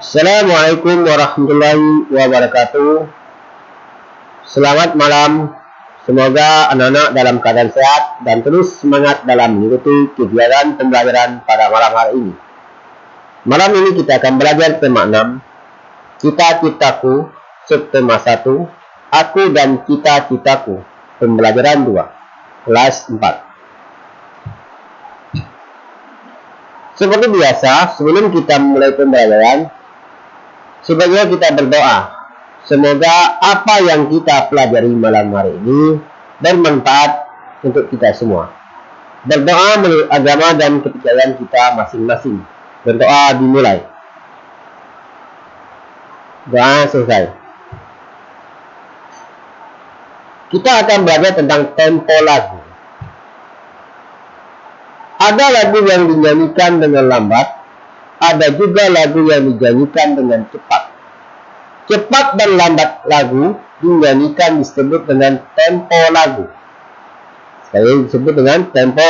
Assalamualaikum warahmatullahi wabarakatuh. Selamat malam. Semoga anak-anak dalam keadaan sehat dan terus semangat dalam mengikuti kegiatan pembelajaran pada malam hari ini. Malam ini kita akan belajar tema 6, Cita-citaku, subtema 1, Aku dan cita-citaku, pembelajaran 2, kelas 4. Seperti biasa, sebelum kita mulai pembelajaran, sebaiknya kita berdoa. Semoga apa yang kita pelajari malam hari ini bermanfaat untuk kita semua. Berdoa menurut agama dan kepercayaan kita masing-masing. Berdoa dimulai. Doa selesai. Kita akan belajar tentang tempo lagu. Ada lagu yang dinyanyikan dengan lambat, ada juga lagu yang dinyanyikan dengan cepat. Cepat dan lambat lagu dinyanyikan disebut dengan tempo lagu. Saya disebut dengan tempo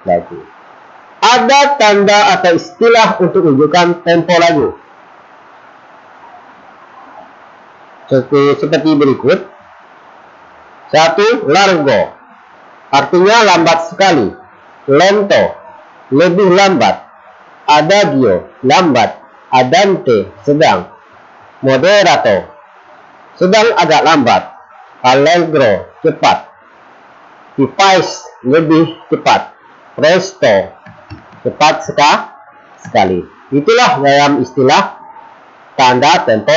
lagu. Ada tanda atau istilah untuk menunjukkan tempo lagu. Seperti berikut. 1. Largo. Artinya lambat sekali. Lento, lebih lambat. Adagio, lambat. Andante, sedang. Moderato, sedang agak lambat. Allegro, cepat. Vivace, lebih cepat. Presto, cepat sekali. Itulah dalam istilah tanda tempo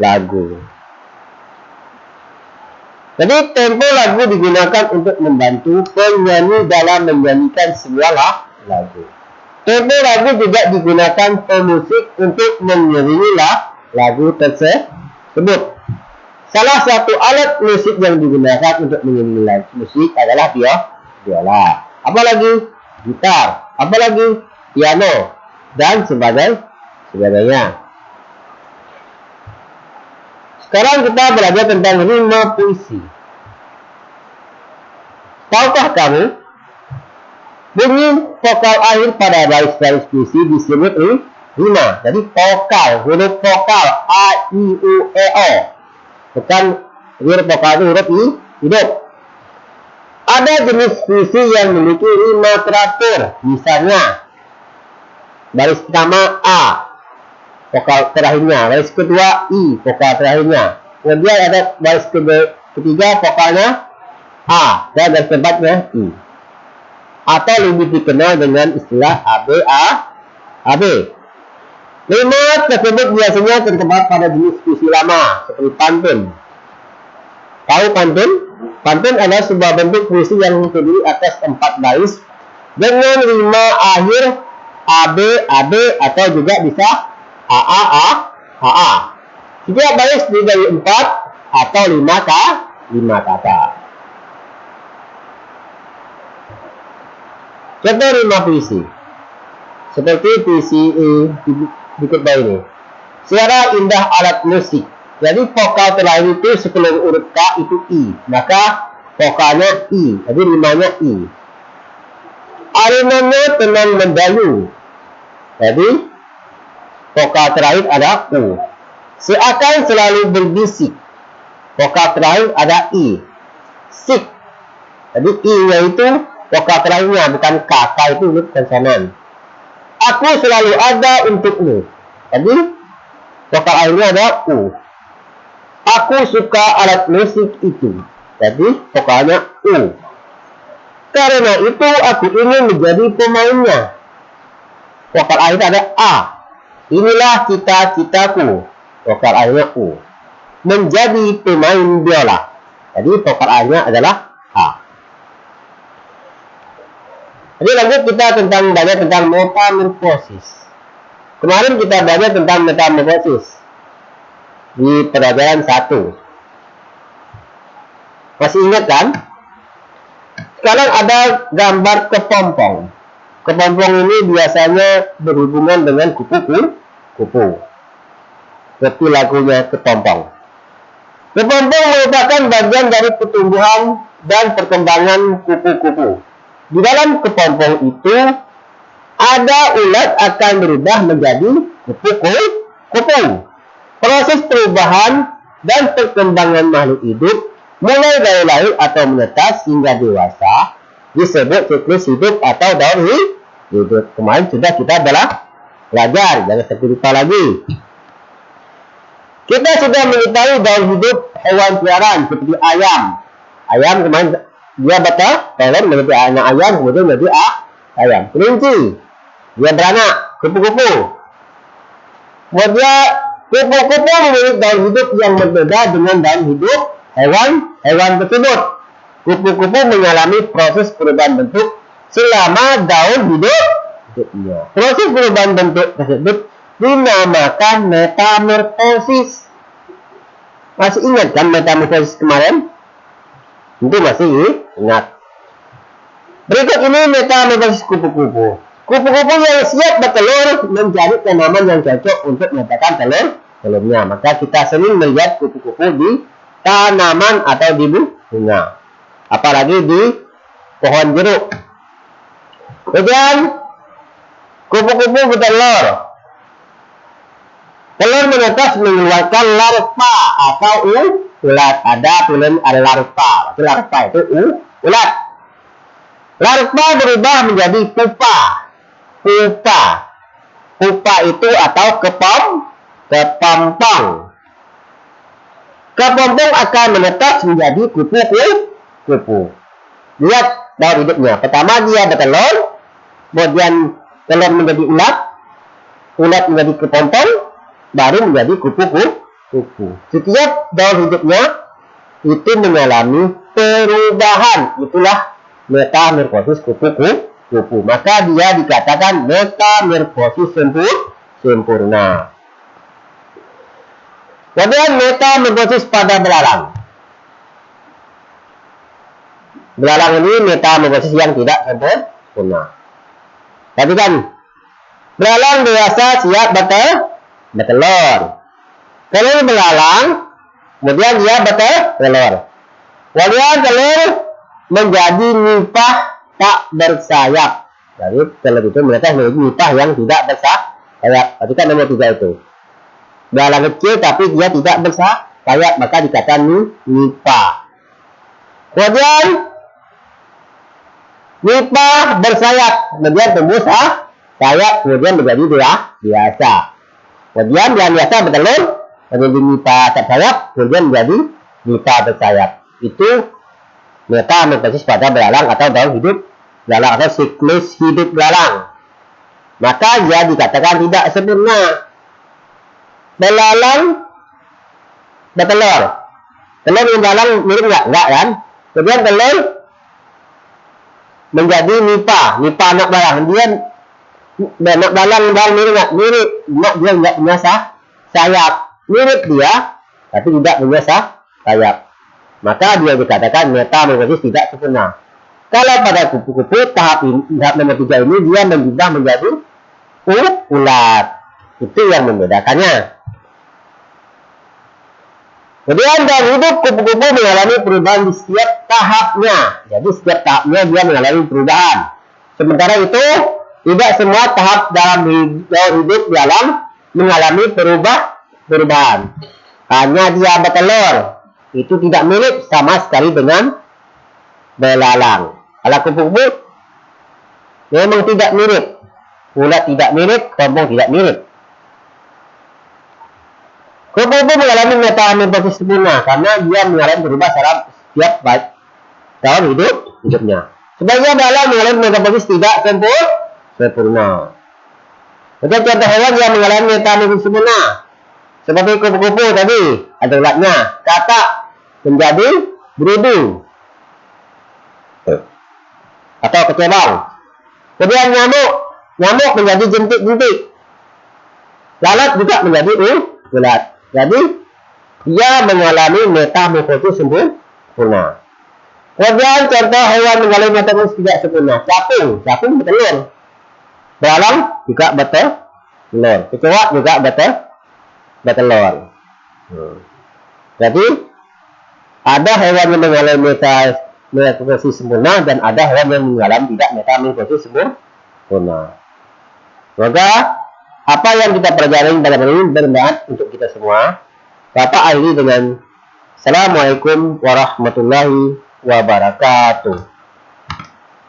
lagu. Jadi tempo lagu digunakan untuk membantu penyanyi dalam menyanyikan sebuah lagu. Tempo lagu juga digunakan pemusik untuk mengiringi lagu tersebut. Salah satu alat musik yang digunakan untuk mengiringi musik adalah biola. Apalagi gitar, apalagi piano, dan sebagainya. Sekarang kita belajar tentang rima puisi. Tahukah kamu? Bunyi vokal akhir pada baris-baris puisi disebut rima. Jadi vokal, huruf vokal A, I, U, E, O. Bukan huruf vokal itu huruf hidup. Ada jenis puisi yang memiliki rima teratur. Misalnya, baris pertama A, vokal terakhirnya. Baris kedua I, vokal terakhirnya. Kemudian ada baris ketiga vokalnya A, dan baris keempatnya I. Atau lebih dikenal dengan istilah AB. Rima tersebut biasanya terdapat pada jenis puisi lama, seperti pantun. Tahu pantun? Pantun adalah sebuah bentuk puisi yang terdiri atas 4 baris dengan rima akhir AB, atau juga bisa AA. Setiap baris terdiri 4 atau 5 kata. Contoh rima puisi. Seperti puisi berikut ini. Suara indah alat musik. Jadi vokal terakhir itu sebelum huruf K itu I. Maka vokalnya I. Jadi rimanya I. Arinannya tenang mendayu. Jadi vokal terakhir ada U. Seakan selalu berbisik. Vokal terakhir ada I. Sik. Jadi I-nya itu vokal terakhirnya, bukan K. K itu huruf konsonan. Aku selalu ada untukmu. Jadi vokal akhirnya ada U. Aku suka alat musik itu. Jadi vokalnya U. Karena itu aku ingin menjadi pemainnya. Vokal akhir ada A. Inilah cita-citaku. Vokal akhirnya U. Menjadi pemain biola. Jadi vokal akhirnya adalah A. Jadi lanjut kita belajar tentang metamorfosis. Kemarin kita belajar tentang metamorfosis di pelajaran 1. Masih ingat kan? Sekarang ada gambar kepompong. Kepompong ini biasanya berhubungan dengan kupu. Seperti lagunya kepompong. Kepompong merupakan bagian dari pertumbuhan dan perkembangan kupu-kupu. Di dalam kepompong itu ada ulat akan berubah menjadi kupu-kupu. Proses perubahan dan perkembangan makhluk hidup mulai dari lahir atau menetas hingga dewasa disebut siklus hidup atau daur hidup. Kemarin sudah kita belajar, jangan sampai lupa lagi. Kita sudah mengetahui daur hidup hewan peliharaan seperti ayam. Ayam kemarin dia telur menjadi anak ayam, kemudian menjadi ayam. Kelinci dia beranak, kupu-kupu. Kemudian kupu-kupu memiliki daur hidup yang berbeda dengan daur hidup hewan tersebut. Kupu-kupu mengalami proses perubahan bentuk selama daur hidupnya. Proses perubahan bentuk tersebut dinamakan metamorfosis. Masih ingat kan metamorfosis kemarin? Tentu masih ingat. Berikut ini metamorfosis kupu-kupu. Kupu-kupu yang siap bertelur menjadi tanaman yang cocok untuk meletakkan telurnya. Maka kita sering melihat kupu-kupu di tanaman atau di bunga. Apalagi di pohon jeruk. Kemudian kupu-kupu bertelur. Telur menetas mengeluarkan larva atau ulat. Ada larva. Larva itu ulat. Larva berubah menjadi pupa. Pupa itu atau kepompong. Kepompong akan menetas menjadi kupu-kupu. Lihat daur hidupnya. Pertama dia bertelur, kemudian telur menjadi ulat menjadi kepompong, baru menjadi kupu-kupu. Setiap daur hidupnya itu mengalami perubahan. Itulah metamorfosis kupu-kupu. Maka dia dikatakan metamorfosis sempurna. Kemudian metamorfosis pada belalang. Belalang ini metamorfosis yang tidak sempurna. Tapi kan belalang biasa siap bertelur. Telur belalang, kemudian dia bertelur. Kemudian telur menjadi nipah tak bersayap. Jadi telur itu menetas menjadi nipah yang tidak bersayap. Berarti kan nomor 3 itu. Belalang kecil tapi dia tidak bersayap, maka dikatakan nipah. Kemudian nipah bersayap, kemudian tembus sayap, kemudian menjadi biasa. Kemudian yang biasa bertelur menjadi nipah tak sayap, kemudian menjadi nipah bersayap. Itu metamorfosis pada belalang atau daur hidup belalang atau siklus hidup belalang. Maka dia dikatakan tidak sempurna. Belalang bertelur. Telur dengan belalang mirip enggak kan? Kemudian telur menjadi nipah anak belalang. Dia anak belalang mirip enggak? Mirip. Dia enggak punya sayap. Mirip dia, tapi tidak punya sayap. Maka dia dikatakan metamorfosis tidak sempurna. Kalau pada kupu-kupu tahap nomor 3 ini dia berubah menjadi ulat. Itu yang membedakannya. Kemudian dalam hidup kupu-kupu mengalami perubahan di setiap tahapnya. Jadi setiap tahapnya dia mengalami perubahan. Sementara itu tidak semua tahap dalam hidup belalang mengalami perubahan. Hanya dia bertelur. Itu tidak mirip sama sekali dengan belalang. Kalau kupu-kupu memang tidak mirip. Ulat tidak mirip, kepompong tidak mirip. Kupu-kupu mengalami metamorfosis sempurna karena dia mengalami perubahan dalam setiap tahun hidupnya. Sebaliknya belalang mengalami metamorfosis tidak sempurna. Untuk contoh hewan yang mengalami metamorfosis sempurna, seperti kupu-kupu tadi, ada ulatnya. Katak menjadi berudu atau kecebong. Kemudian nyamuk menjadi jentik-jentik. Lalat juga menjadi ulat. Jadi dia mengalami metamorfosis sempurna. Kemudian contoh hewan mengalami metamorfosis tidak sempurna. Capung bertelur. Belalang juga bertelur. Kecoa juga bertelur. Jadi ada hewan yang mengalami metamorfosis sempurna dan ada hewan yang mengalami tidak metamorfosis sempurna. Semoga apa yang kita pelajari pada hari ini bermanfaat untuk kita semua. Bapak akhiri dengan Assalamualaikum warahmatullahi wabarakatuh.